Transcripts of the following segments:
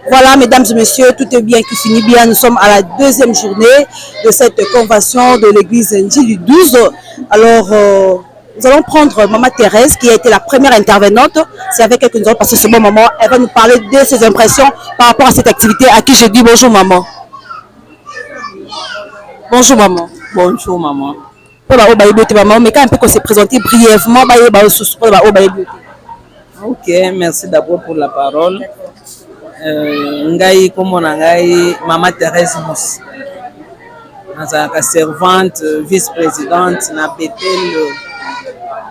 Voilà, mesdames et messieurs, tout est bien qui finit bien. Nous sommes à la deuxième journée de cette convention de l'église Ndji du 12. Alors, nous allons prendre Maman Thérèse, qui a été la première intervenante. C'est avec elle que nous allons passer ce bon moment. Elle va nous parler de ses impressions par rapport à cette activité, à qui je dis bonjour, maman. Bonjour, maman. Bonjour, maman. Maman, mais quand on peut se présenter brièvement, ok, merci d'abord pour la parole. Ngai comme ngai Maman Thérèse Mouss. Nazaka servante, vice-présidente na Bethel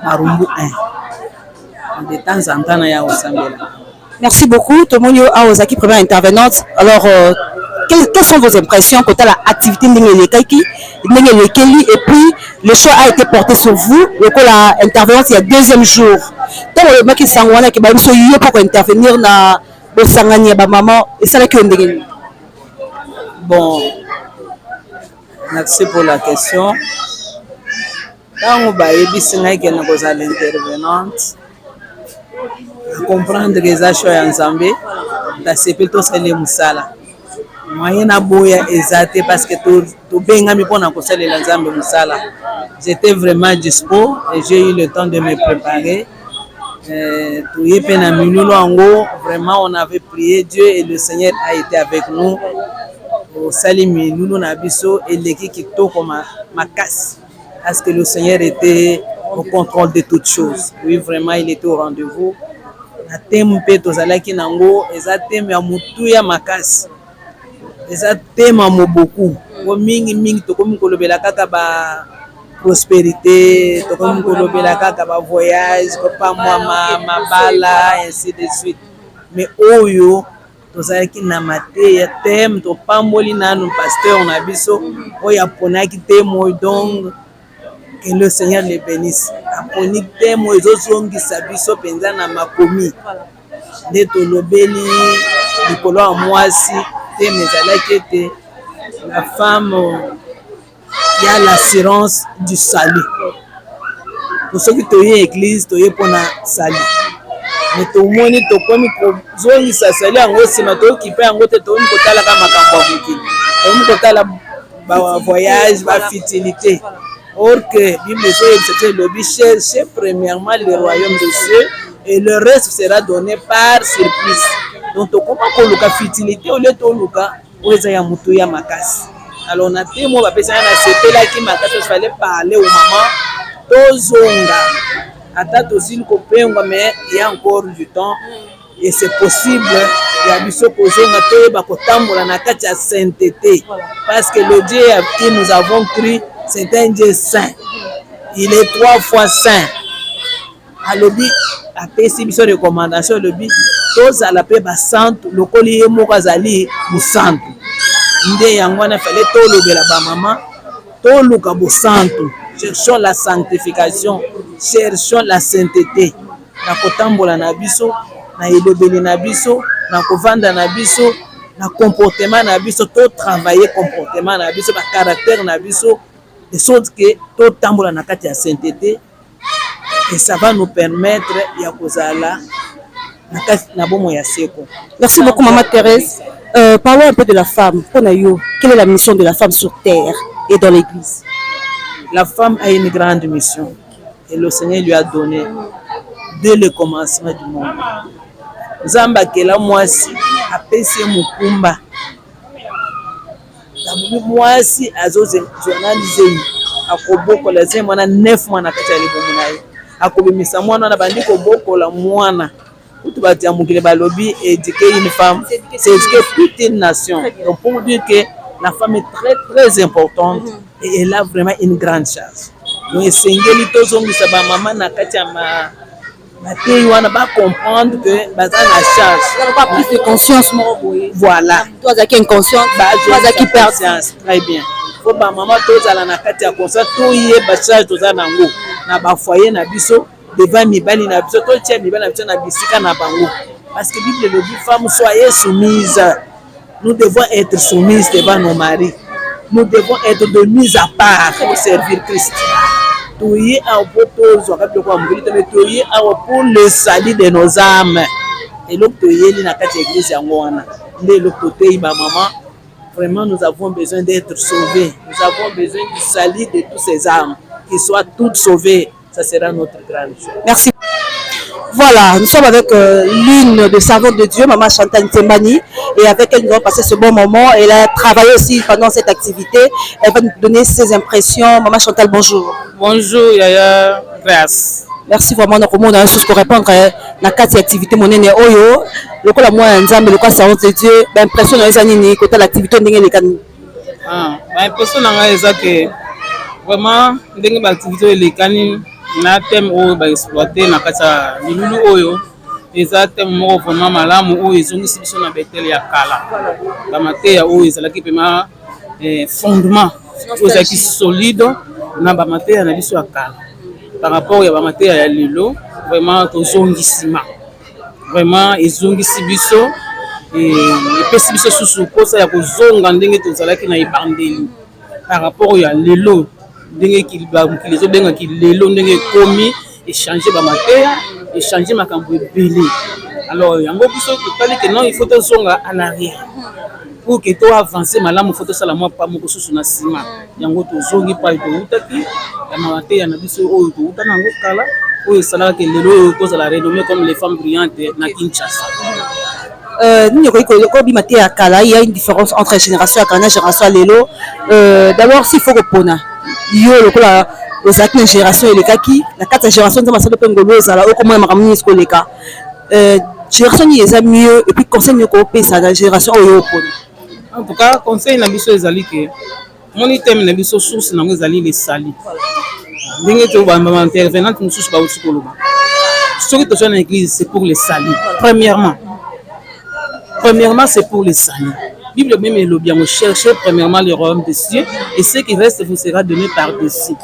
Marumbu 1. De temps en temps ya Osambela. Merci beaucoup. Tomonio Aozaki, première intervenante. Alors, quelles sont vos impressions quant à l'activité Ndengeli et puis le choix a été porté sur vous, l'intervenante il y a deuxième jour. Tant le mec qui s'engouane qui va nous pour intervenir na Bosangani ba maman et ça là que Ndengeli. Bon, merci pour la question. Quand on va ébisinga que nous allons l'intervenante, comprendre les achats en Zambie, d'accepter tout ce que les musala. Moi, na boya exacté parce que tout bien ami pour na kosala la Zambie musala. J'étais vraiment dispo et j'ai eu le temps de me préparer. Tout y est na minulo ango, vraiment on avait prié Dieu et le Seigneur a été avec nous. Au salimi minulo na biso et l'équipe qui to comme ma casse parce que le Seigneur était au contrôle de toutes choses. Oui, vraiment il était au rendez-vous. Na thème pe tozalaki nango eza thème ya mutu ya makasi. Eza thème mo beaucoup. Ko mingi tokomi kolobela kaka ba prospérité, tokomi kolobela kaka ba voyage, ko pa moi mabala ainsi de suite. Mais oyo tozalaki na mate ya thème to pamboli nanu pasteur na biso oya ponaki thème donc que le Seigneur les bénisse. Aponi thème ezozongisa biso penza na makomi. Nde tolobeli likolo ya mwasi thème ezalaki ete la femme il y a l'assurance du salut. Pour ceux qui toye église toye pona salut. Mais tomoni tokomi kozongisa salut yango sima tokipe yango te tokomi kotala ka makambo ya mokili. Tokomi kotala ba voyage, ba futilité. Or que Bible dit le cherchez premièrement le royaume de Dieu et le reste sera donné par surprise. Donc comment qu'on luka futilité au lieu de luka oza ya mutu ya makasi. Alors na temo ba pesa na sepela ki makasi il fallait parler aux mamans tozonga ata tozili kopengwa mais il y a encore du temps et c'est possible ya biso kozonga toyeba kotambola na kati ya sainteté parce que le Dieu à qui nous avons cru c'est un Dieu saint. Il est 3 fois saint. Alobi apesi biso recommandation lobi tozala pe ba santu lokoli ye moko azali musantu. Nde yango na fallait tolobela ba mama toluka bo santu. Cherchons la sanctification, cherchons la sainteté. Na kotambola na biso, na elobeli na biso, na kovanda na biso, na comportement na biso, to travailler comportement na biso, ba caractère na biso, de sorte que to tambola na kati ya sainteté et ça va nous permettre ya kozala na kati na bomo ya seko. Merci beaucoup Maman Thérèse. Parlons un peu de la femme. Quelle est la mission de la femme sur terre et dans l'église? La femme a une grande mission et le Seigneur lui a donné dès le commencement du monde. Zamba kela mwasi apesi mukumba. Tabu mwasi azoze journaliser akoboko la zema na 9 mois na kati ya libomo naye. Akobimisa mwana na bandiko boko la mwana. Tout va dire mukile balobi éduquer une femme, c'est éduquer toute une nation. Donc pour dire que la femme est très très importante et elle a vraiment une grande charge. Donc sengeli tozongisa ba maman na kati ya matei wana ba comprendre que baza na charge. Pas plus de conscience voilà. Toi qui es inconscient, toi qui perds conscience. Très bien. Faut ba maman tozala na kati ya conscience to yé ba charge toza nango na ba foyer na biso devant mibali na biso to tia mibali na biso na bisika na bango. Parce que Bible le dit femme soyez soumise. Nous devons être soumises devant nos maris. Nous devons être de mise à part pour servir Christ. Pour le salut de nos âmes. et l'autre yeli na kati église yango wana nde l'autre tei ba maman. Vraiment, nous avons besoin d'être sauvés. Nous avons besoin du salut de tous ces âmes, qu'ils soient toutes sauvées. Ça sera notre grande joie. Merci. Voilà, nous sommes avec l'une des servantes de Dieu, Maman Chantal Ntembani, et avec elle nous allons passer ce bon moment. Elle a travaillé aussi pendant cette activité. Elle va nous donner ses impressions. Maman Chantal, bonjour. Bonjour, Yaya, grâce. Merci vraiment donc on a chose pour répondre à la carte activité monene oyo le ko la moi nzambe le ko servante de Dieu l'impression dans les années côté l'activité ndenge les kan l'impression nga eza que vraiment ndenge ba activité les kani na thème oyo ba exploiter na kata lululu oyo eza thème moko vraiment malamu oyo ezongisi biso na betel ya kala ba mateya oyo ezalaki pema fondement oyo qui solide na ba mateya na biso ya kala. Par rapport à la matière ya lilo vraiment tozongisima vraiment ezongisi biso et epesi biso susu kosa ya kozonga ndenge tozalaki na ebandeli par rapport ya lilo ndenge kilizo benga kilelo ndenge komi échanger ba matière échanger makambo ebele alors yango biso totali que non il faut tozonga à l'arrière pour que to avancer malamu faut tosala mwa pa moko susu na sima yango tozongi pa toutaki ya matière na biso oyo touta nango kala oyo salaka que lelo tozala renommé comme les femmes brillantes na Kinshasa. Il y a une différence entre la génération et la génération lelo. D'abord s'il faut répondre yo le la génération et les kaki la quatrième génération de massacre pengolo zala au comment makamuni sko les cas génération ni est mieux et puis conseil mieux coopérer ça la génération oyo en tout cas conseil na biso ezali que mon item na biso source na ezali les sali ndenge to ba intervenante mususu ba utikoloba soki to na église c'est pour les salis premièrement c'est pour les salis. Bible même est le bien chercher premièrement le royaume des cieux et ce qui reste vous sera donné par-dessus.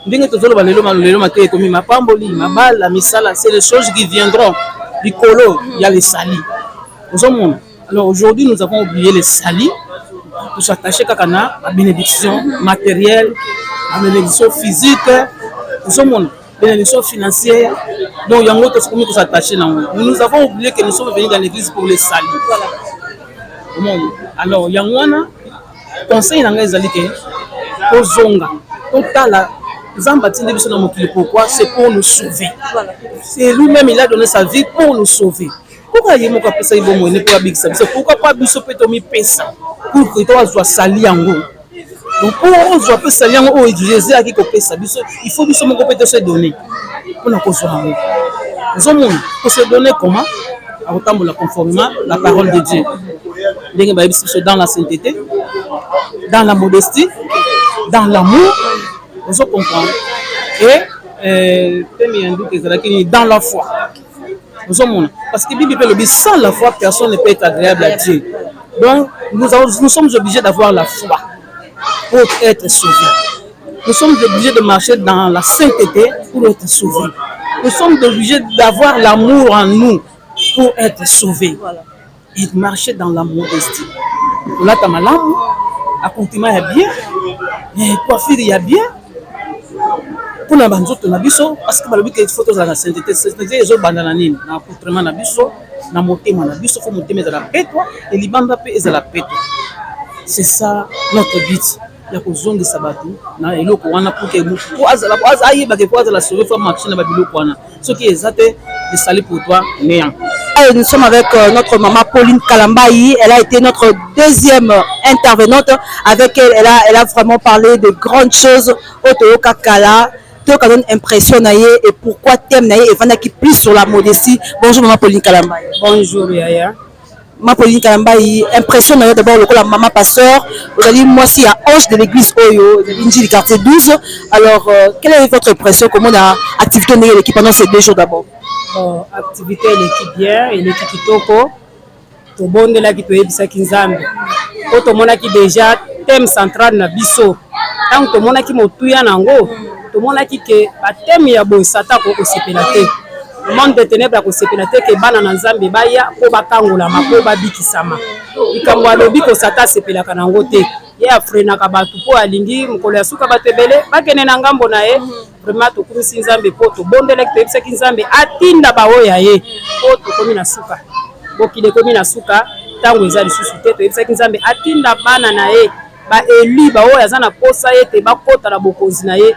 Ndenge tozolo ba lelo malelo maté komi mapamboli mabala misala c'est les choses qui viendront du colo il y a les salis. Alors aujourd'hui nous avons oublié les salis pour s'attacher kakana à bénédiction matérielle, à bénédiction physique, bénédiction financière. Donc yango to komi ko s'attacher na nous avons oublié que nous sommes venus dans l'église pour les salis. Alors yangwana conseil nanga ezali ke kozonga totala Zamba tindi biso na mokili pourquoi c'est pour nous sauver. C'est lui-même il a donné sa vie pour nous sauver. Pourquoi yemo ka pesa ibo moine pour abikisa biso pourquoi pas biso pe to mi pesa pour que to azwa sali yango. Donc pour on doit pe sali yango o Jésus a ki ko pesa biso il faut biso moko pe to se donner pour na kozwa yango. Zomon pour se donner comment à retambola conformément la parole de Dieu. Dans la sainteté, dans la modestie, dans l'amour, vous comprenez. Et dans la foi. Parce que la Bible dit sans la foi, personne ne peut être agréable à Dieu. Donc, nous sommes obligés d'avoir la foi pour être sauvés. Nous sommes obligés de marcher dans la sainteté pour être sauvés. Nous sommes obligés d'avoir l'amour en nous pour être sauvés. Et marcher dans la modestie. Là, tu as mal, accoutrement est bien, coiffure il y a bien. Pour la banzo, tu as biso parce que il faut que la sainteté, c'est les autres bandanes, accoutrement na biso, na motema na biso, faut monter mais à la paix toi et libanda paix est à la paix. C'est ça notre but. Ya kozonga sabatu na eloko wana pour que pour azala ayi ba ke pour azala sauver faut marcher na ba biloko wana. Ce qui est exact de salut pour toi néant. Nous sommes avec notre maman Pauline Kalambayi. Elle a été notre deuxième intervenante. Avec elle, elle a vraiment parlé de grandes choses. Otoyoka Kala, Toyoka donne impression et pourquoi thème naïe et Vana qui plus sur la modestie. Bonjour maman Pauline Kalambayi. Bonjour Yaya. Maman Pauline Kalambayi, impression d'abord le la maman pasteur. Vous allez moi aussi à Ange de l'église Oyo, de l'Injil quartier 12. Alors, quelle est votre impression? Comment on a activité de l'équipe pendant ces 2 jours d'abord? Bon, activité l'équipe bien et l'équipe kitoko to bonde la ki to yebisa kinzambe ko to mona ki déjà thème central na biso tant to mona ki motuya nango to mona ki ke ba thème ya bo sata ko sepela te le monde de ténèbres ko sepela te ke bana na nzambe baya ko bakangola mako babikisama ikambo alobi ko sata sepela kanango te ye afrena ka batu po alingi mukolo ya suka batebele bakene na ngambo na ye vraiment to kumisi nzambe po to bondela ki to yebisa kinzambe atinda baoya ye po to komi na suka bokili ekomi na suka ntango eza lisusu te toyebisaki nzambe atinda bana na ye baeli baoyo aza na posa ete bakota na bokonzi na ye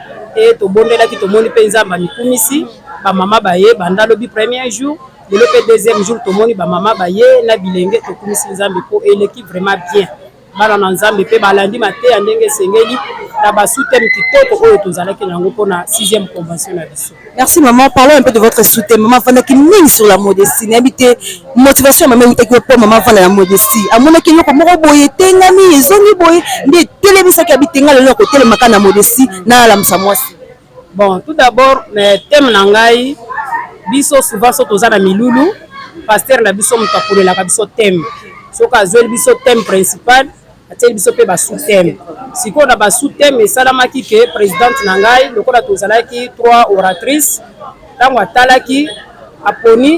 tobondelaki tomoni mpe nzambe amikumisi bamama baye banda lobi premier jour lelo mpe deuxième jour tomoni bamama baye na bilenge tokumisi nzambe mpo eleki vraiment bien bana na nzambe mpe balandi mateya ndenge esengeli na basuteme kitoko oyo tozalaki nango mpona 6e convention na biso. Merci maman, parlons un peu de votre soutien. Maman Vandaki mingi sur la modestie. N'habite motivation maman utaki pour maman Vanda la modestie. Amona ki loko moko boye tengami ezoni boye ndi telebisa ki abitenga le loko telemaka na modestie na la msamwasi. Bon, tout d'abord, thème na ngai biso souvent so toza na milulu pasteur na biso mutakolelaka biso thème. Soka azweli biso thème principal atel biso pe ba sous-thème. Siko na ba sous-thème esalamaki ke présidente na ngai lokola tozalaki 3 oratrices tango atalaki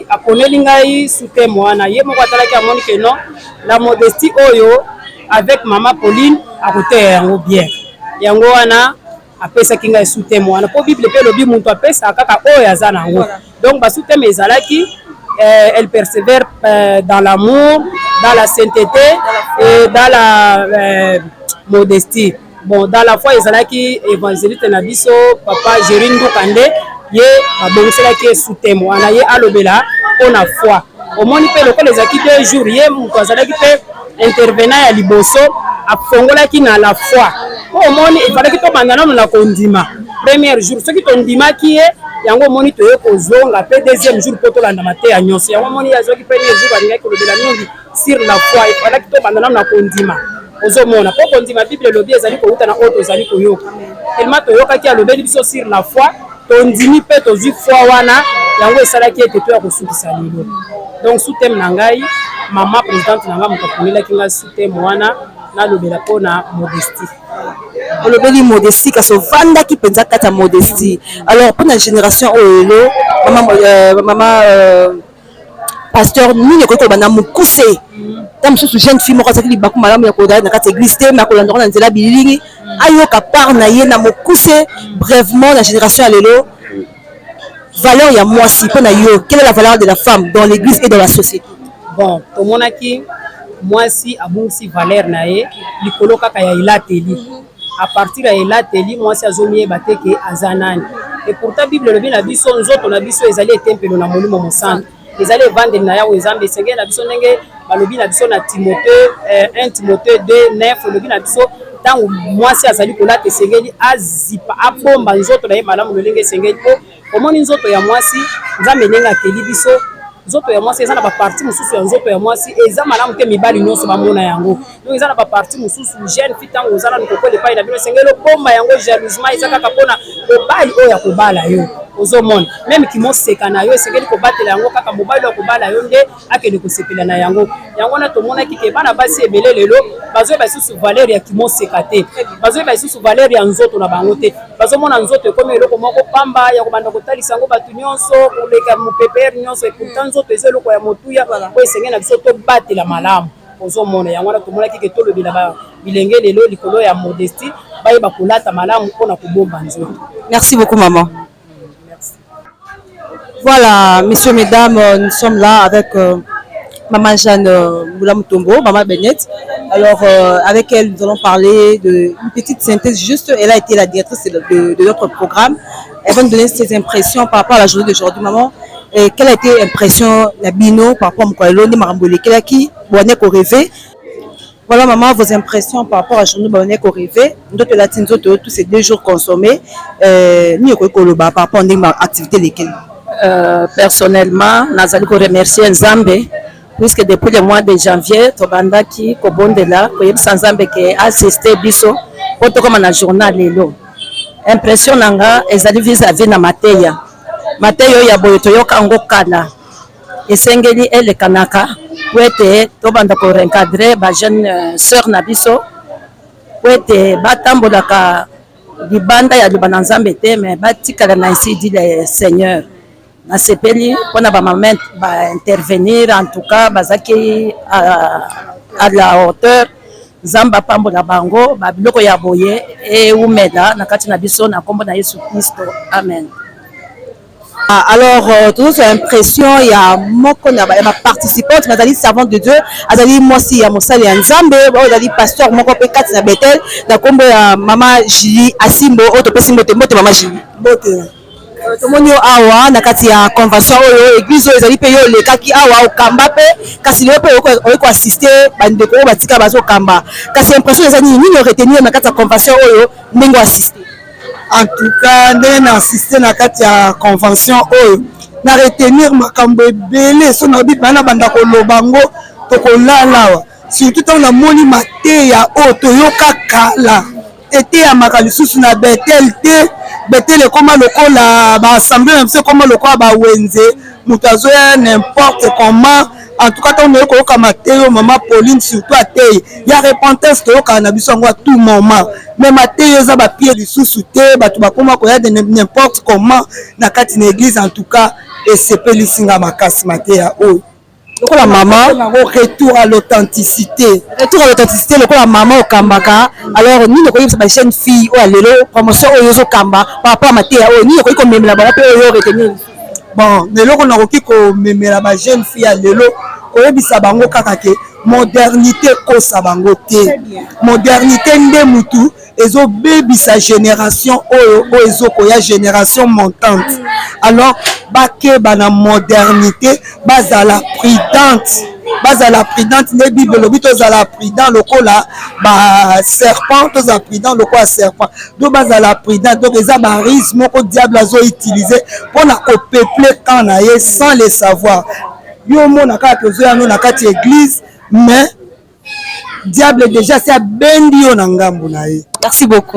aponeli ngai sous-thème wana ye moko atalaki amoni ke non la modestie oyo avec maman Pauline akoteya yango bien yango wana apesaki ngai sous-thème wana po bible pe lobi muntu apesa kaka oyo aza nango donc ba sous-thème ezalaki elle persévère dans l'amour, dans la sainteté et dans la modestie. Bon, dans la foi, ezalaki évangéliste na biso papa Jerindu Kande ye babongiselaki sous-thème wana ye alobela mpona foi. Omoni mpe lokola ezalaki 2 jours ye moto azalaki mpe intervenant ya liboso afongolaki na la foi. Po omoni efalaki tobanda nano na kondima premier jour soki tondimaki ye yango moni toye kozonga pe deuxième jour po tolanda mateya nyonso yango moni azwaki premier jour balingaki kolobela mingi sur la foi efalaki tobanda nano na kondima ozomona po kondima bible elobi ezali kouta na oyo tozali koyoka tellement toyokaki alobeli biso sur la foi tondimi mpe tozwi foi wana yango esalaki ete toya kosukisa lelo donc sous-thème na ngai mama présidente na ngai moto aponelaki ngai sous-thème wana nalobela mpona modestie. olobeli modestie kasi ovandaki mpenza kati ya modestie. Alors mpona génération oyo elo mama pasteur nini okoki kobanda mokuse ta mosusu jeune fille moko azalaki libaku malamu ya kodala na kati ya église te me akolandaka na nzela bilingi ayoka part na ye na mokuse brèvement na génération ya lelo valeur ya mwasi mpona yo quelle est la valeur de la femme dans l'église et dans la société? Bon tomonaki mwasi abungisi valeur na ye likolo kaka ya elateli à partir ya elateli mwasi azomiyeba te ke aza nani et pourtant bible elobi na biso nzoto na biso ezali etempelo na molimo mosantu ezali evandeli na yawe ezambe esengeli na biso ndenge balobi na biso na Timothée 1 Timothée 2:9 elobi na biso ntango mwasi azali kolata esengeli azipa abomba nzoto na ye malamu lolenge esengeli po omoni nzoto ya mwasi nzambe ndenge akeli biso nzoto ya mwasi eza na baparti mosusu ya nzoto ya mwasi eza malamu te mibali nyonso bamona yango donc eza na baparti mosusu jeune fille ntango oza nanu kokola epai na bino esengeli obomba yango jalousement eza kaka mpona mobali oyo akobala yo ozomona meme kimoseka na yo esengeli kobatela yango kaka mobali oyo akobala yo nde akende kosepela na yango yango wana tomonaki ke bana basi ebele lelo bazoyeba lisusu valeur ya kimoseka te bazoyeba lisusu valeur ya nzoto na bango te bazomona nzoto ekomi eloko moko pamba ya kobanda kotalisa yango bato nyonso koleka mopepere nyonso epourtant nzoto eza eloko ya motuya po esengeli na biso tobatela malamu ozomona yango wana tomonaki ke tolobela bilenge lelo likolo ya modestie bayeba kolata malamu mpona kobomba nzoto. Merci beaucoup maman. Voilà, messieurs, mesdames, nous sommes là avec Maman Jeanne Moula Mutombo, Maman Bennett. Alors, avec elle, nous allons parler d'une petite synthèse juste. Elle a été la directrice de notre programme. Elle va nous donner ses impressions par rapport à la journée d'aujourd'hui, maman. Et quelle a été l'impression de Bino par rapport à Moukaelo, de Marambole, quelle a qui, Boanek au rêvé. Voilà, maman, vos impressions par rapport à la journée de Boanek au rêvé. Nous avons latine, tous ces 2 jours consommés. Nous avons par rapport à l'activité lesquelles. Personnellement, nazali ko remercier Nzambe puisque depuis le mois de janvier tobandaki kobondela koyebisa Nzambe ke assisté biso po tokoma na journal lelo. Impression nanga ezali vis-à-vis na mateya ya boye toyoka ngo kala esengeli elekanaka po ete tobanda ko encadrer ba jeune sœur na biso po ete batambolaka libanda ya libana Nzambe te mais batikala na ici dit le Seigneur. Na sepeli pona ba maman ba intervenir en tout cas bazaki à la hauteur Nzamba pambola bango ba biloko ya boye e umela na kati na biso na kombo na Yesu Kristo amen. Alors, toujours sur l'impression, il y a mon participante, Madame Servante de Dieu, Azali Mosi, ya Mosali Nzambe, Azali Pasteur, mon copain Katina Betel, na kombo ya Maman Julie Asimbo, Autopesimbo Tembote, Maman Julie. Tomoni awa na kati ya convention oyo église oyo ezali pe yo lekaki awa okamba pe kasi leo pe oko assister bandeko oyo batika bazo kamba kasi impression ezali nini retenir na kati ya convention oyo ndenge assister. En tout cas ndenge na assister na kati ya convention oyo na retenir makambo ebele so na bipa na banda koloba ngo tokolala surtout tant na moni mateya oyo toyoka kala ete ya makalisusu na Betel te Betel ekoma lokola ba assemblée même c'est comme lokola ba wenze mutu azoya n'importe comment. En tout cas, on est comme Mathéo, maman Pauline, surtout à Théo. Il y a repentance au cannabis à tout moment. Mais Mathéo, ça va pied du sous-souté, tu vas comment il y a n'importe comment dans une église en tout cas. Et c'est pas l'issinga makas Mathéo. Donc la maman, retour à l'authenticité. Retour à l'authenticité, le la maman au Kambaka. Alors, nous, nous connaissons ma chaîne fille ou à l'élo, promotion au Kamba, par rapport à Mathéo. Nous, nous connaissons même là-bas, on peut retenir. Bon, lelo ko nakoki ko memela ba jeune fille ya lelo oyebisa bango kaka ke modernité kosa bango te. Modernité nde mutu ezo bebisa génération oyo ezo koya génération montante. Alors bake bana modernité bazala prudente. Bazala prudente ne bible lobi tozala prudent lokola ba serpent tozala prudent lokola serpent do bazala prudent donc eza ba risque moko diable azo utiliser pour na ko peupler quand na ye sans le savoir yo mona ka tozoya no na kati église mais diable déjà c'est bendi yo na ngambu na ye. Merci beaucoup.